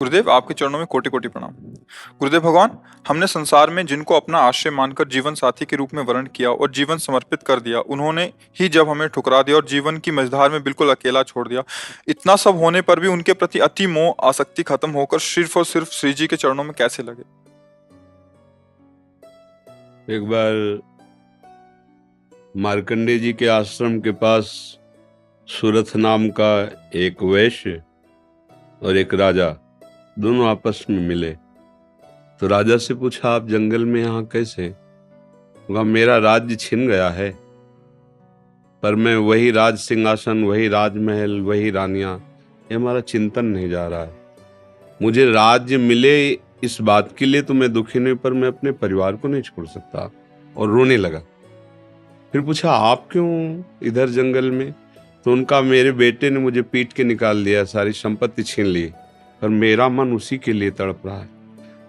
गुरुदेव, आपके चरणों में कोटि कोटि प्रणाम। गुरुदेव भगवान, हमने संसार में जिनको अपना आश्रय मानकर जीवन साथी के रूप में वर्ण किया और जीवन समर्पित कर दिया, उन्होंने ही जब हमें ठुकरा दिया और जीवन की मझधार में बिल्कुल अकेला छोड़ दिया। इतना सब होने पर भी उनके प्रति अति मोह आसक्ति खत्म होकर सिर्फ और सिर्फ श्री जी के चरणों में कैसे लगे? एक बार मार्कंडेय जी के आश्रम के पास सुरथ नाम का एक वैश्य और एक राजा दोनों आपस में मिले। तो राजा से पूछा, आप जंगल में यहाँ कैसे? कहा, मेरा राज्य छिन गया है, पर मैं वही राज सिंहासन, वही राजमहल, वही रानियां, ये हमारा चिंतन नहीं जा रहा है। मुझे राज्य मिले इस बात के लिए तो मैं दुखी नहीं, पर मैं अपने परिवार को नहीं छोड़ सकता। और रोने लगा। फिर पूछा, आप क्यों इधर जंगल में? तो उनका, मेरे बेटे ने मुझे पीट के निकाल दिया, सारी संपत्ति छीन ली, पर मेरा मन उसी के लिए तड़प रहा है।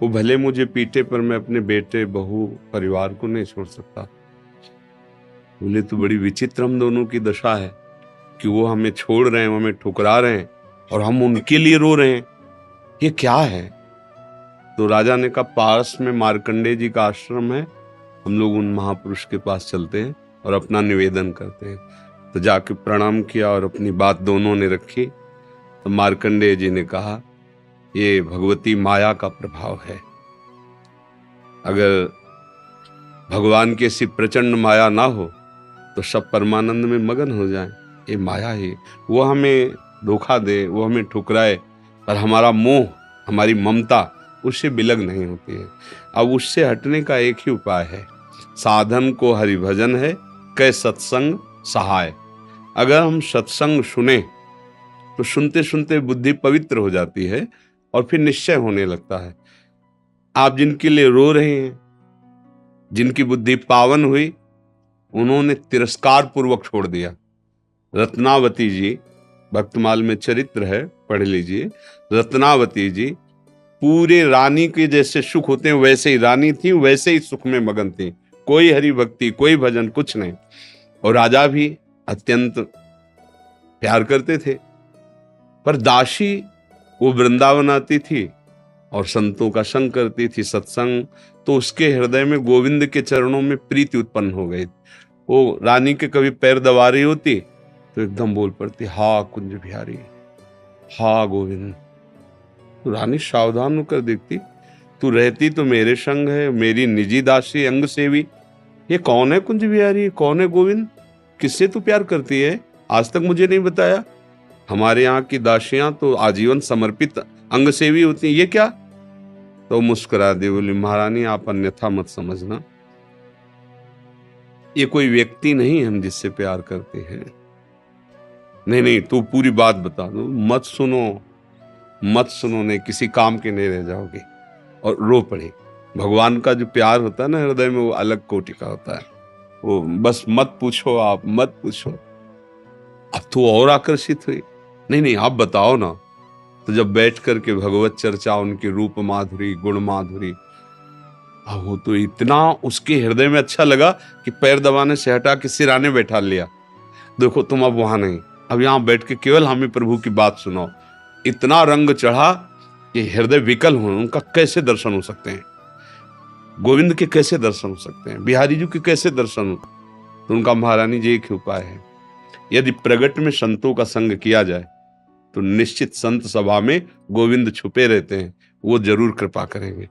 वो भले मुझे पीटे, पर मैं अपने बेटे, बहू, परिवार को नहीं छोड़ सकता। बोले, तो बड़ी विचित्र हम दोनों की दशा है कि वो हमें छोड़ रहे हैं, वो हमें ठुकरा रहे हैं और हम उनके लिए रो रहे हैं। ये क्या है? तो राजा ने कहा, पास में मार्कंडेय जी का आश्रम है, हम लोग उन महापुरुष के पास चलते हैं और अपना निवेदन करते हैं। तो जाके प्रणाम किया और अपनी बात दोनों ने रखी। तो मार्कंडेय जी ने कहा, ये भगवती माया का प्रभाव है। अगर भगवान की ऐसी प्रचंड माया ना हो तो सब परमानंद में मगन हो जाएं। ये माया ही, वो हमें धोखा दे, वो हमें ठुकराए, पर हमारा मोह, हमारी ममता उससे बिलग नहीं होती है। अब उससे हटने का एक ही उपाय है, साधन को हरिभजन है, कै सत्संग सहाय। अगर हम सत्संग सुने तो सुनते सुनते बुद्धि पवित्र हो जाती है और फिर निश्चय होने लगता है। आप जिनके लिए रो रहे हैं, जिनकी बुद्धि पावन हुई, उन्होंने तिरस्कार पूर्वक छोड़ दिया। रत्नावती जी, भक्तमाल में चरित्र है, पढ़ लीजिए। रत्नावती जी पूरे रानी के जैसे सुख होते हैं वैसे ही रानी थी, वैसे ही सुख में मगन थी। कोई हरि भक्ति, कोई भजन, कुछ नहीं। और राजा भी अत्यंत प्यार करते थे, पर दासी वो वृंदावन आती थी और संतों का संग करती थी, सत्संग। तो उसके हृदय में गोविंद के चरणों में प्रीति उत्पन्न हो गई। वो रानी के कभी पैर दबा रही होती तो एकदम बोल पड़ती, हा कुंज बिहारी, हा गोविंद। तो रानी सावधान होकर देखती, तू रहती तो मेरे संग है, मेरी निजी दासी, अंग सेवी। ये कौन है कुंज बिहारी, कौन है गोविंद? किससे तू प्यार करती है? आज तक मुझे नहीं बताया। हमारे यहाँ की दासियां तो आजीवन समर्पित अंग सेवी होती हैं, ये क्या? तो मुस्कुरा दी, बोली, महारानी आप अन्यथा मत समझना, ये कोई व्यक्ति नहीं हम जिससे प्यार करते हैं। नहीं नहीं, तू पूरी बात बता दो, मत सुनो, मत सुनो, नहीं किसी काम के नहीं रह जाओगे। और रो पड़े। भगवान का जो प्यार होता है ना हृदय में, वो अलग कोटि का होता है। वो बस मत पूछो, आप मत पूछो। अब तो और आकर्षित हुई, नहीं नहीं आप बताओ ना। तो जब बैठ करके भगवत चर्चा, उनकी रूप माधुरी, गुण माधुरी, वो तो इतना उसके हृदय में अच्छा लगा कि पैर दबाने से हटा के सिराने बैठा लिया। देखो तुम अब वहां नहीं, अब यहाँ बैठ के केवल हमें प्रभु की बात सुनाओ। इतना रंग चढ़ा कि हृदय विकल हो, उनका कैसे दर्शन हो सकते हैं? गोविंद के कैसे दर्शन हो सकते हैं? बिहारी जी के कैसे दर्शन हो? तो उनका, महारानी जी एक ही उपाय है, यदि प्रगट में संतों का संग किया जाए तो निश्चित संत सभा में गोविंद छुपे रहते हैं, वो जरूर कृपा करेंगे।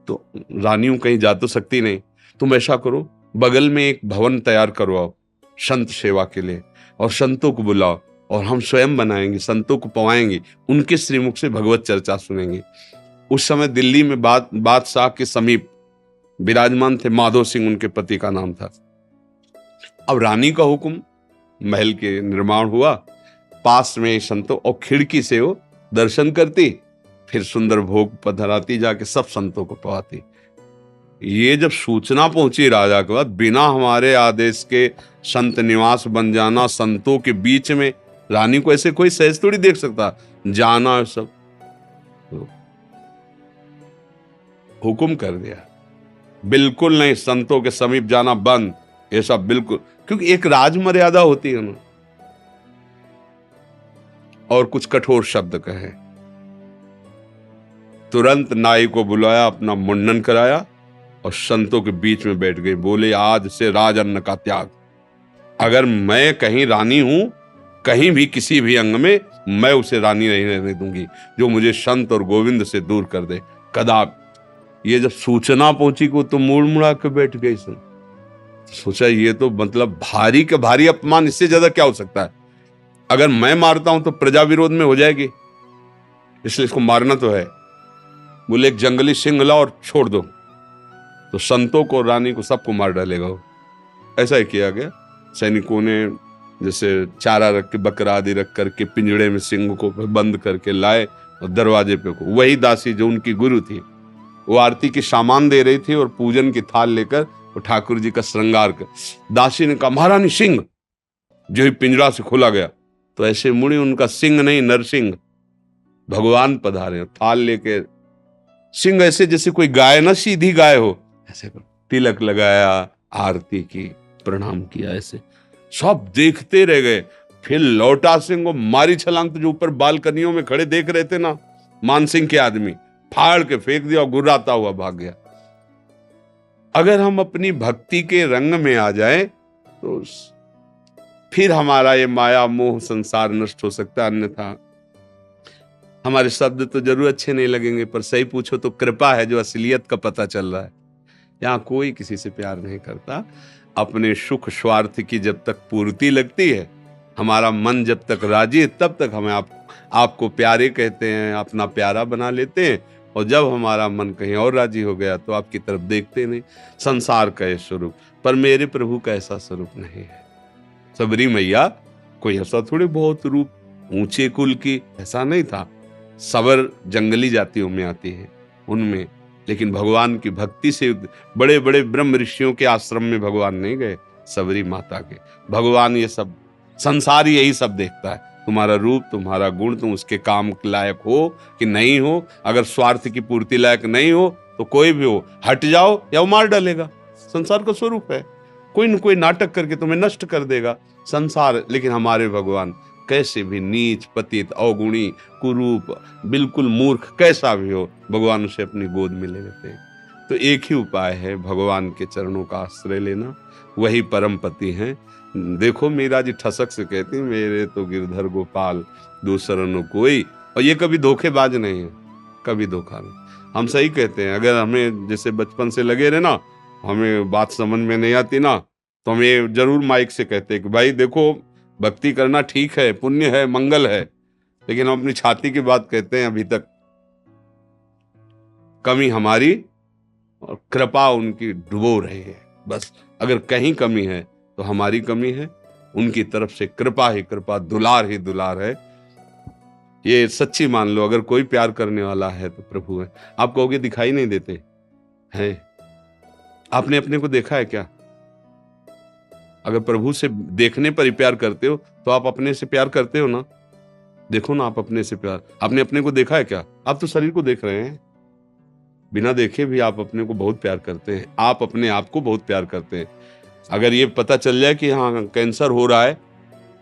तो रानियों कहीं जा तो सकती नहीं, तुम ऐसा करो, बगल में एक भवन तैयार करवाओ संत सेवा के लिए, और संतों को बुलाओ, और हम स्वयं बनाएंगे, संतों को पवाएंगे, उनके श्रीमुख से भगवत चर्चा सुनेंगे। उस समय दिल्ली में बादशाह के समीप विराजमान थे माधो सिंह, उनके पति का नाम था। अब रानी का हुक्म, महल के निर्माण हुआ, पास में संतों, और खिड़की से वो दर्शन करती, फिर सुंदर भोग पधराती, जाके सब संतों को पवाती। ये जब सूचना पहुंची राजा के बाद, बिना हमारे आदेश के संत निवास बन जाना, संतों के बीच में, रानी को ऐसे कोई सहज थोड़ी देख सकता, जाना सब। तो हुक्म कर दिया, बिल्कुल नहीं, संतों के समीप जाना बंद, ये सब बिल्कुल, क्योंकि एक राज मर्यादा होती है ना। और कुछ कठोर शब्द कहे। तुरंत नाई को बुलाया, अपना मुंडन कराया और संतों के बीच में बैठ गई। बोले, आज से राज अन्न का त्याग। अगर मैं कहीं रानी हूं, कहीं भी किसी भी अंग में, मैं उसे रानी नहीं रहने दूंगी जो मुझे संत और गोविंद से दूर कर दे। कदाप। ये जब सूचना पहुंची को तो मुड़ मुड़ा के बैठ गई। सोचा ये तो मतलब भारी के भारी अपमान, इससे ज्यादा क्या हो सकता है। अगर मैं मारता हूं तो प्रजा विरोध में हो जाएगी, इसलिए इसको मारना तो है। बोले, एक जंगली सिंह लाओ और छोड़ दो, तो संतों को, रानी को, सबको मार डालेगा वो। ऐसा ही किया गया। सैनिकों ने जैसे चारा रख के, बकरा आदि रख करके पिंजड़े में सिंह को बंद करके लाए और दरवाजे पे को। वही दासी जो उनकी गुरु थी, वो आरती की सामान दे रही थी और पूजन की थाल लेकर वो ठाकुर जी का श्रृंगार कर। दासी ने कहा, महारानी सिंह। जो ही पिंजरा से खोला गया तो ऐसे मुड़ी, उनका सिंह नहीं, नरसिंह भगवान पधारे, थाल लेके। सिंह ऐसे जैसे कोई गाय ना, सीधी गाय हो, ऐसे तिलक लगाया, आरती की, प्रणाम किया। ऐसे सब देखते रह गए। फिर लौटा सिंह को मारी छलांग, तो जो ऊपर बालकनियों में खड़े देख रहे थे ना मानसिंह के आदमी, फाड़ के फेंक दिया और गुर्राता हुआ भाग गया। अगर हम अपनी भक्ति के रंग में आ जाएं तो फिर हमारा ये माया मोह संसार नष्ट हो सकता है। अन्यथा हमारे शब्द तो जरूर अच्छे नहीं लगेंगे, पर सही पूछो तो कृपा है जो असलियत का पता चल रहा है। यहाँ कोई किसी से प्यार नहीं करता। अपने सुख स्वार्थ की जब तक पूर्ति लगती है, हमारा मन जब तक राजी है, तब तक हमें आपको प्यारे कहते हैं, अपना प्यारा बना लेते हैं। और जब हमारा मन कहीं और राजी हो गया तो आपकी तरफ देखते नहीं। संसार का ये स्वरूप, पर मेरे प्रभु का ऐसा स्वरूप नहीं है। सबरी मैया कोई ऐसा थोड़ी बहुत रूप ऊंचे कुल की, ऐसा नहीं था। सबर जंगली जातियों में आती है उनमें, लेकिन भगवान की भक्ति से बड़े बड़े ब्रह्म ऋषियों के आश्रम में भगवान नहीं गए, सबरी माता के। भगवान ये सब संसार यही सब देखता है, तुम्हारा रूप, तुम्हारा गुण, तुम उसके काम लायक हो कि नहीं हो। अगर स्वार्थ की पूर्ति लायक नहीं हो तो कोई भी हो, हट जाओ या वो मार डालेगा। संसार का स्वरूप है, कोई न कोई नाटक करके तुम्हें नष्ट कर देगा संसार। लेकिन हमारे भगवान कैसे भी नीच, पतित, अवगुणी, कुरूप, बिल्कुल मूर्ख कैसा भी हो, भगवान उसे अपनी गोद में ले लेते हैं। तो एक ही उपाय है, भगवान के चरणों का आश्रय लेना, वही परम पति हैं। देखो मीरा जी ठसक से कहती, मेरे तो गिरधर गोपाल दूसरा न कोई। और ये कभी धोखेबाज नहीं है, कभी धोखा नहीं। हम सही कहते हैं। अगर हमें जैसे बचपन से लगे रहे ना, हमें बात समझ में नहीं आती ना, तो हम ये जरूर माइक से कहते हैं कि भाई देखो, भक्ति करना ठीक है, पुण्य है, मंगल है, लेकिन हम अपनी छाती की बात कहते हैं। अभी तक कमी हमारी और कृपा उनकी डुबो रही है। बस अगर कहीं कमी है तो हमारी कमी है, उनकी तरफ से कृपा ही कृपा, दुलार ही दुलार है। ये सच्ची मान लो। अगर कोई प्यार करने वाला है तो प्रभु है। आप कहोगे दिखाई नहीं देते हैं, आपने अपने को देखा है क्या? अगर प्रभु से देखने पर ही प्यार करते हो तो आप अपने से प्यार करते हो ना। देखो ना, आप अपने से प्यार, आपने अपने को देखा है क्या? आप तो शरीर को देख रहे हैं, बिना देखे भी आप अपने को बहुत प्यार करते हैं। आप अपने आप को बहुत प्यार करते हैं। अगर ये पता चल जाए कि हाँ कैंसर हो रहा है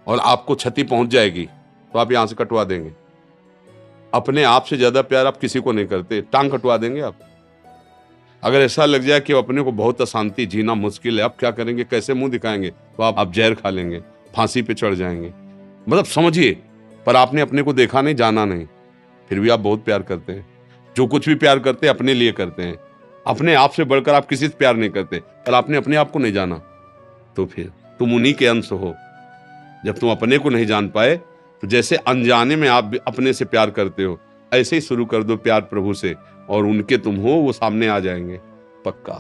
और आपको क्षति पहुंच जाएगी तो आप यहां से कटवा देंगे। अपने आप से ज्यादा प्यार आप किसी को नहीं करते, टांग कटवा देंगे आप। अगर ऐसा लग जाए कि अपने को बहुत अशांति, जीना मुश्किल है, आप क्या करेंगे, कैसे मुंह दिखाएंगे, तो आप जहर खा लेंगे, फांसी पे चढ़ जाएंगे। मतलब समझिए, पर आपने अपने को देखा नहीं, जाना नहीं, फिर भी आप बहुत प्यार करते हैं। जो कुछ भी प्यार करते हैं अपने लिए करते हैं। अपने आप से बढ़कर आप किसी से प्यार नहीं करते, पर आपने अपने आप को नहीं जाना, तो फिर तुम उन्हीं के अंश हो। जब तुम अपने को नहीं जान पाए तो जैसे अनजाने में आप अपने से प्यार करते हो, ऐसे ही शुरू कर दो प्यार प्रभु से, और उनके तुम हो वो सामने आ जाएंगे पक्का।